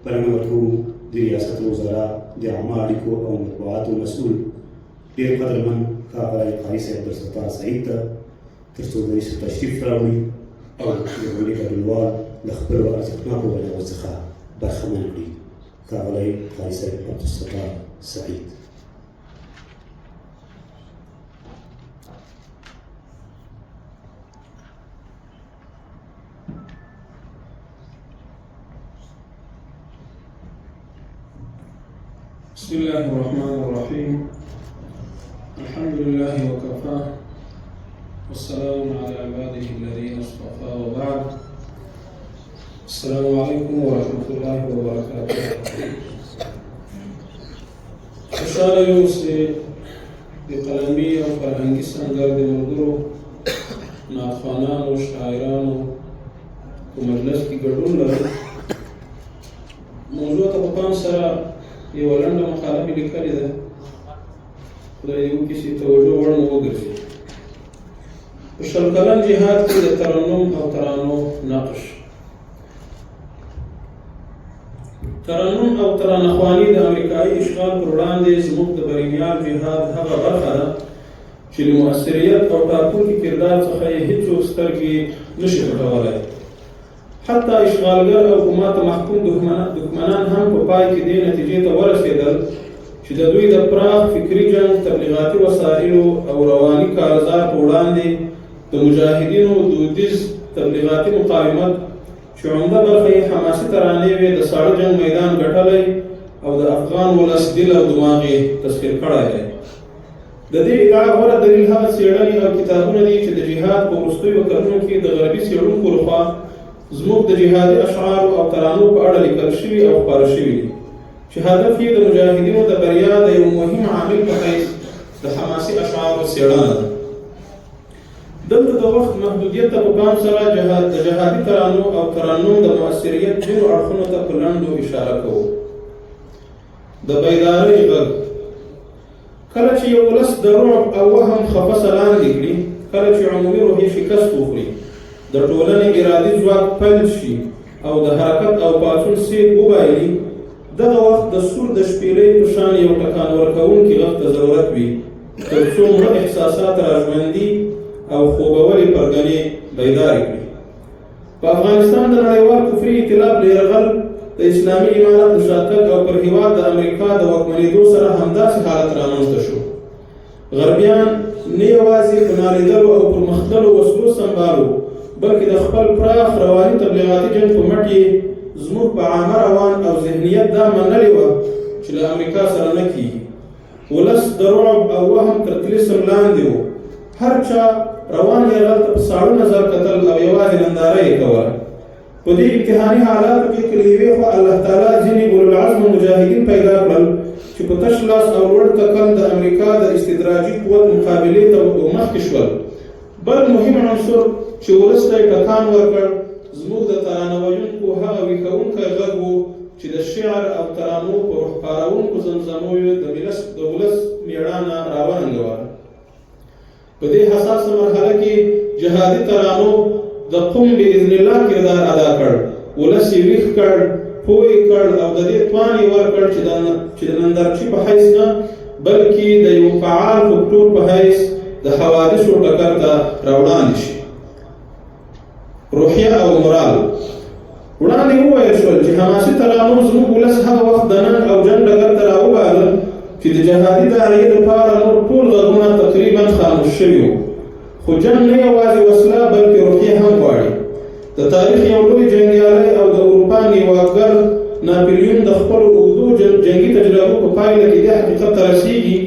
بلنه ورکوو د ریاست الوزرا د عامه اړیکو او مطبوعاتو مسؤل ډېر قدرمن ښاغلی قاري صاحب عبدالستار سعید ته تر څو د ریاست تشریف راوړي او د غونډې ګډونوال له خپلو ارزښتناکو ویناوو څخه برخمن کړي. ښاغلی قاري صاحب عبدالستار سعید. بسم الله الرحمن الرحيم. الحمد لله وكفى والسلام على عباده الذين اصطفى وبعد. السلام عليكم ورحمة الله وبركاته. خوشحاله یم چې د قلمي او فرهنګي سنګر د ملګرو نعتخوانانو شاعرانو په مجلس کې ګډون لرو. موضوع ته په پام سره یوه لنډه مقاله مې لیکلې ده، خدای دې وکړي چې توجه وړ مو وګرځي. په شل کلن جهاد کې د ترنم او ترانو نقش. ترنم او ترانهخواني د امریکایي اشغال پر وړاندې زموږ د بریمیال جهاد هغه برخه ده چې له مؤثریت او ټاکونکي کردار څخه یې هېڅوک سترګې نشي پټولی. حتی اشغالګر او حکومت محکوم دښمنان هم په پای کې دې نتیجې ته ورسېدل چې د دوی د پراخ فکري جنګ، تبلیغاتي وسایلو او رواني کارزار په وړاندې د مجاهدینو دودیز تبلیغاتي مقاومت چې عمده برخه یې حماسي ترانې وې د ساړه جنګ میدان ګټلی او د افغان ولس دل او دماغ یې تسخیر کړی دی. د دې ادعا غوره دلیل هغه څېړنې او کتابونه دي چې د جهاد په وروستیو کلونو کې د غربي څېړونکو لخوا زموږ د جهادي اشعارو او ترانو په اړه لیکل شوي او خپاره شوي دي چې هدف یې د مجاهدینو د بریا د یو مهم عامل په حیث د حماسي اشعارو څېړنه ده. دلته د وخت محدودیت ته په پام سره د جهادي ترانو او ترنم د مؤثریت ځینو اړخونو ته په لنډو اشاره کوو. د بیدارۍ غږ. کله چې یو ولس د رعب او وهم خفصه لاندې کړي، کله چې عمومي روحیې شکست وخوري، د ټولنې ارادي ځواک پیل شي او د حرکت او پاڅون سیب وبایلي، دغه وخت د سور د شپېلۍ په شان یو ټکان ورکوونکي غږ ته ضرورت وي تر څو مړه احساسات راژوندي او خوبولې پرګنې بیدارې کړي. په افغانستان د نړیوال کفري ائتلاف له یرغل د اسلامي امارت د شاتګ او پر هېواد د امریکا د واکمنېدو سره همداسې حالت رامنځته شو. غربیان نه یوازې په نالیدلو او پرمختللو وسلو سمبالو، بلکې د خپل پراخ رواني تبلیغاتي جنګ په مټ یې زموږ په عامه روان او ذهنیت دا منلې وه چې له امریکا سره نه کېږي. ولس د رعب او وهم تر طلسم لاندې و. هر چا روان یرغل ته په ساړه نظر کتل او یوازې ننداره یې کوله. په دې امتحاني حالاتو کې که له یوې خوا الله تعالی ځینې اولوالعزم مجاهدین پیدا کړل چې په تش لاس او لوړ تکل د امریکا د استدراجي قوت مقابلې ته مخکې شول، بل مهم عنصر چې ولس ته یې ټکان ورکړ زموږ د ترانه ویونکو هغه ویښوونکی غږ و چې د شعر او ترانو په روح پاروونکو زمزمو یې د ولس مېړانه راوننګوله. په دې حساسه مرحله کې جهادي ترانو د قوم باذن الله کردار ادا کړ. ولس یې ویښ کړ، پوه یې کړ او د دې توان یې ورکړ چې د نندارچي په حیث نه بلکې د یو فعال فکتور په حیث د حوادثو ټکر ته راوړاندې شي. روحیه او مورال. وړاندې وویل شول چې حماسي ترانو زموږ ولس هغه وخت د ننګ او جنګ ډګر ته راوبالل چې د جهادي داعیې لپاره نور ټول غږونه تقریبا خاموش شوي وو. خو جنګ نه یوازې وسله بلکې روحیه هم غواړي. د تاریخ یو لوی جنګیالی او د اروپا نیواکګر ناپلیون د خپلو اوږدو جنګي تجربو په پایله کې دې حقیقت ته رسېږي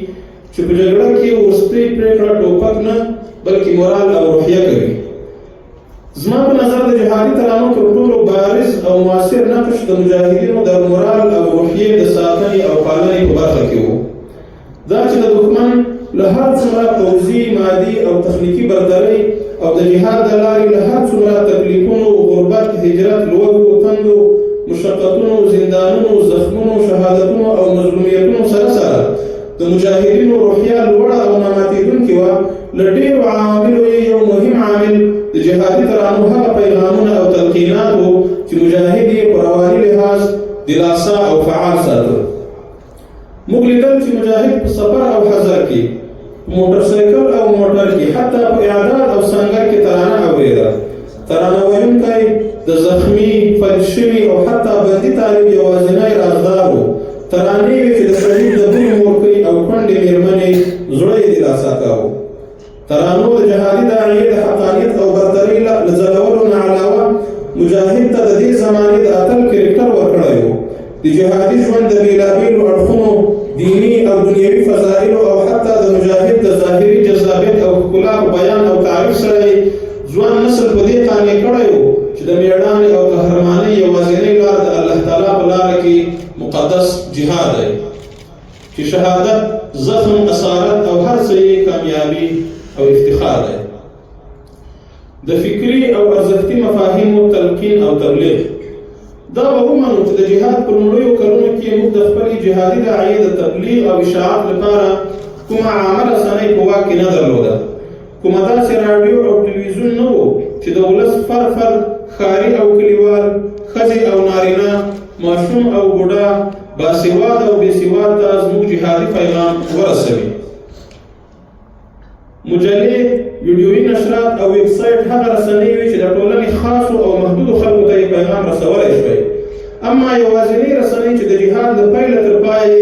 چې په جګړه کې وروستۍ پرېکړه ټوپک نه بلکې مورال او روحیه کوي. زما په نظر د جهادي ترانو تر ټولو بارز او مؤثر نقش د مجاهدینو د مورال او روحیې د ساتنې او پالنې په برخه کې و. دا چې د دښمن له هر څومره پوځي، مادي او تخنیکي برترۍ او د جهاد د لارې له هر څومره تکلیفونو، غربت، هجرت، لوږو، تندو، مشقتونو، زندانونو، زخمونو، شهادتونو او مظلومیتونو سره د مجاهدینو روحیه لوړه او نه ماتېدونکې وه. له ډېرو عواملو یې یو مهم عامل د جهادي ترانو هغه پیغامونه او تلقینات و چې مجاهد یې په رواني لحاظ دلاسا او فعال ساتل. موږ لیدل چې مجاهد په سفر او حضر کې موټرسایکل او موټر کې حتی په اعداد او سنگر کې ترانه اورېده. ترانه ویونکی د زخمي، فلج شوي او حتی بندي طالب یوازینی رازدار و. ترانې وې چې د شهید د بلې مورکۍ او کونډې مېرمنې زړه یې دلاسا کاوه. ترانو د جهادي داعیې د حقانیت او برترۍ له ځلولو نه علاوه مجاهد ته د دې زمانې د اتل کرکټر ورکړی و. د جهادي ژوند د بېلابېلو اړخونو، دیني او دنیوي فضایلو او حتی د مجاهد د ظاهري جذابیت او ښکلا په بیان او تعریف سره یې ځوان نسل په دې قانع کړی و چې د مېړانې او قهرمانۍ یوازینۍ لار د الله تعالی په لاره کې مقدس جهاد دی، چې شهادت، زخم، اسارت او هر څه یې کامیابي او افتخار دی. د فکري او ارزښتي مفاهیمو تلقین او تبلیغ. دا به ومنو چې د جهاد په لومړیو کلونو کې موږ د خپلې جهادي داعیې د تبلیغ او اشاعت لپاره کومه عامه رسنۍ په واک کې نه درلوده. کومه داسې راډیو او تلویزیون نه و چې د ولس فرفر، ښاري او کلیوال، ښځې او نارینه، ماشوم او بوډا، باسواد او بېسواد ته زموږ جهادي پیغام ورسوي. مجلې، ویډیویي نشرات او ویب سایټ هغه رسنۍ وې چې د ټولنې خاصو او محدودو خلکو ته یې پیغام رسولی شوی. اما یوازینۍ رسنۍ چې د جهاد له پیله تر پایه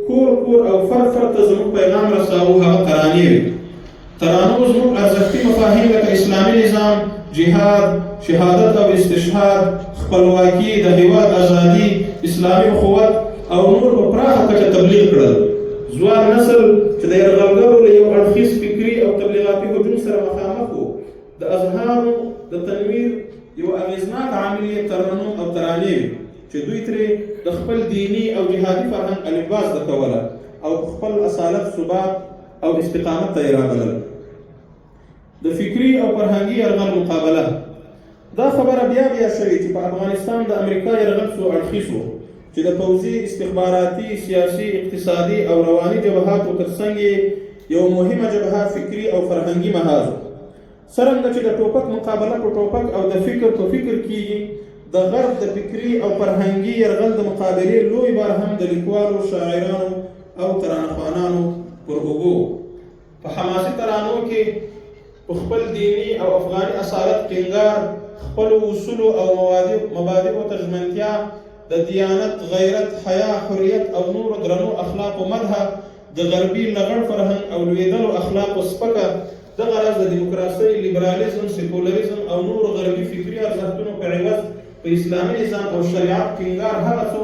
کور کور او فرد فرد ته زموږ پیغام رساوه هغه ترانې وې. ترانو زموږ ارزښتي مفاهیم لکه اسلامي نظام، جهاد، شهادت او استشهاد، خپلواکي، د هیواد ازادي، اسلامي اخوت او نور په پراخه کچه تبلیغ کړل. ځوان نسل چې د یرغلګرو له یو اړخیز فکري او تبلیغاتي هجوم سره مخامخ و، د اذهانو د تنویر یو اغېزناک عامل یې ترنم او ترانې وې چې دوی ترې د خپل دیني او جهادي فرهنګ الفبا زده کوله او په خپل اصالت، ثبات او استقامت ته یې رابلل. د فکري او فرهنګي یرغل مقابله. دا خبره بیا شوې چې په افغانستان د امریکا یرغل څو اړخیز و چې د پوځي، استخباراتي، سیاسي، اقتصادي او رواني جبهاتو ترڅنګ یو مهمه جبهه فکري او فرهنګي محاذ. څرنګه چې د ټوپک مقابله په ټوپک او د فکر په فکر کېږي، د غرب د فکري او فرهنګي یرغل د مقابلې لوی بار هم د لیکوالو، شاعرانو او ترانهخوانانو پر اوږو. په حماسي ترانو کې په خپل دیني او افغاني اصالت ټینګار، خپلو اصولو او مبادئو ته ژمنتیا، د دیانت، غیرت، حیا، حریت او نورو درنو اخلاقو مدحه، د غربي لغړ فرهنګ او لوېدلو اخلاقو سپکه. دغه راز د دیموکراسۍ، لیبرالیزم، سیکولریزم او نورو غربي فکري ارزښتونو په عوض په اسلامي نظام او شریعت ټینګار هغه څه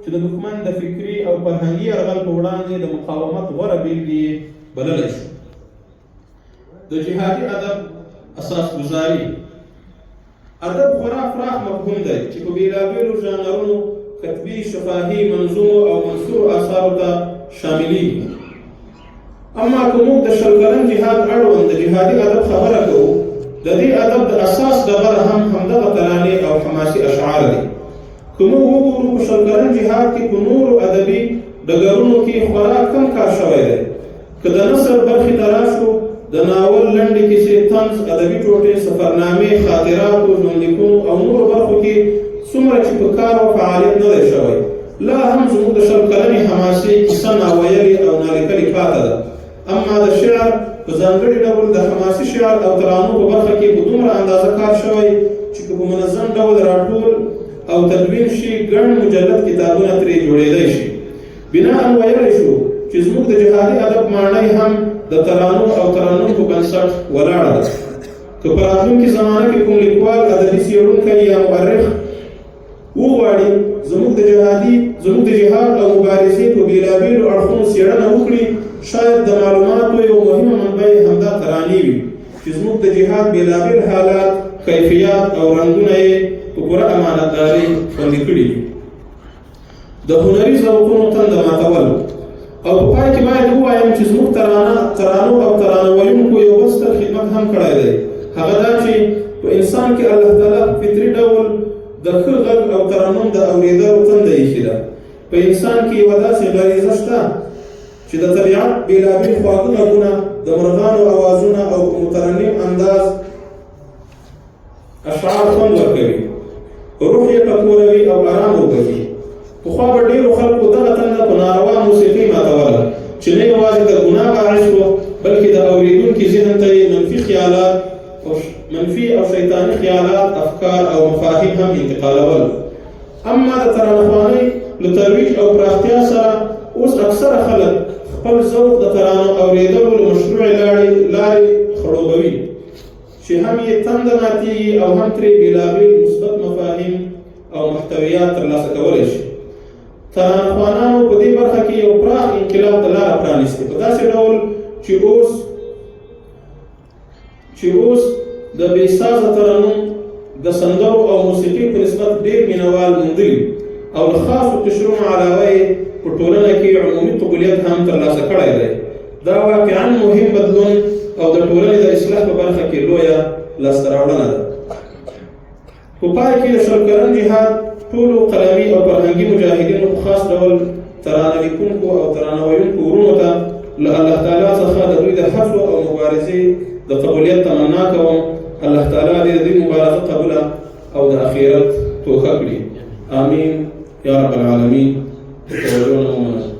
چې د دښمن د فکري او فرهنګي یرغل په وړاندې د مقاومت غوره بېلګې بللی شو. د جهادي ادب اساس ګذاري. ادب خورا پراخ مفهوم دی چې په بېلابېلو ژانرونو، کتبي، شفاهي، منظومو او منثورو اثارو ته شاملېږي. اما که موږ د شل کلن جهاد اړوند د جهادي ادب خبره کوو، د دې ادب د اساس ډبره هم همدغه ترانې او حماسي اشعار دي. که موږ وګورو په شل کلن جهاد کې په نورو ادبي ډګرونو کې خورا کم کار شوی دی. که د نثر برخې ته راشو، د ناول، لنډې کیسې، طنز، ادبي ټوټې، سفرنامې، خاطراتو، ژوندلیکونو او نورو برخو کې څومره چې په کار او فعالیت نه دی شوی، لا هم زموږ د شل کلنې حماسې کیسه ناویلې او نالیکلې پاته ده. اما د شعر په ځانګړي ډول د حماسي شعر او ترانو په برخه کې په دومره اندازه کار شوی چې په منظم ډول راټول او تدوین شي، ګڼ مجلد کتابونه ترې جوړېدی شي. بناء ویلی شو چې زموږ د جهادي ادب ماڼۍ هم د ترانو او ترنم په بنسټ ولاړه ده. که په راتلونکي زمانه کې کوم لیکوال، ادبي څېړونکی یا مورخ وغواړي زموږ د جهاد او مبارزې په بېلابېلو اړخونو څېړنه وکړي، شاید د معلوماتو یو مهمه منبع همدا ترانې وي چې زموږ د جهاد بېلابېل حالات، کیفیات او رنګونه یې په پوره امانتدارۍ خوندي کړي دي. د هنري ذوقونو تنده ماتول. او په پای کې باید ووایم چې زموږ ترانو او ترانه ویونکو یو بل ستر خدمت هم کړی دی. هغه دا چې په انسان کې الله تعالی فطري ډول د ښه غږ او ترنم د اورېدلو تنده ایښې ده. په انسان کې یوه داسې غریزه شته چې د طبیعت بېلابېل خواږه غږونه، د مرغانو اوازونه او په مترنم انداز اشعار خوند ورکوي، روح یې ټکوروي او ارام وبخي. پخوا به ډېرو خلکو دغه تنده په ناروا موسیقي ماتوله چې نه یوازې د ګناه باعث و بلکې د اورېدونکي ذهن ته یې منفي او شیطاني خیالات، افکار او مفاهیم هم انتقالول. اما د ترانهخوانۍ له ترویج او پراختیا سره اوس اکثره خلک خپل ذوق د ترانو اورېدلو له مشروعې لارې خړوبوي چې هم یې تنده ماتېږي او هم ترې بېلابېل مثبت مفاهیم او محتویات ترلاسه کولی شي. ترانهخوانانو په دې برخه کې یو پراخ انقلاب ته لاره پرانیستې په داسې ډول چې اوس د بې سازه ترنم د سندرو او موسیقي په نسبت ډېر مینوال موندلي او له خاصو قشرونو علاوه یې په ټولنه کې عمومي قبولیت هم ترلاسه کړی دی. دا واقعا مهم بدلون او د ټولنې د اصلاح په برخه کې لویه لاسته راوړنه ده. په پای کې د شل کلن جهاد ټولو قلمي او فرهنګي مجاهدینو په خاص ډول ترانه لیکونکو او ترانه ویونکو ورونو ته له الله تعالی څخه د دوی د هڅو او مبارزې د قبولیت تمنا کوم. الله تعالی دې د دوی مبارزه قبوله او د اخرت توښه کړي. آمین یا رب العالمین. توجه ومنه.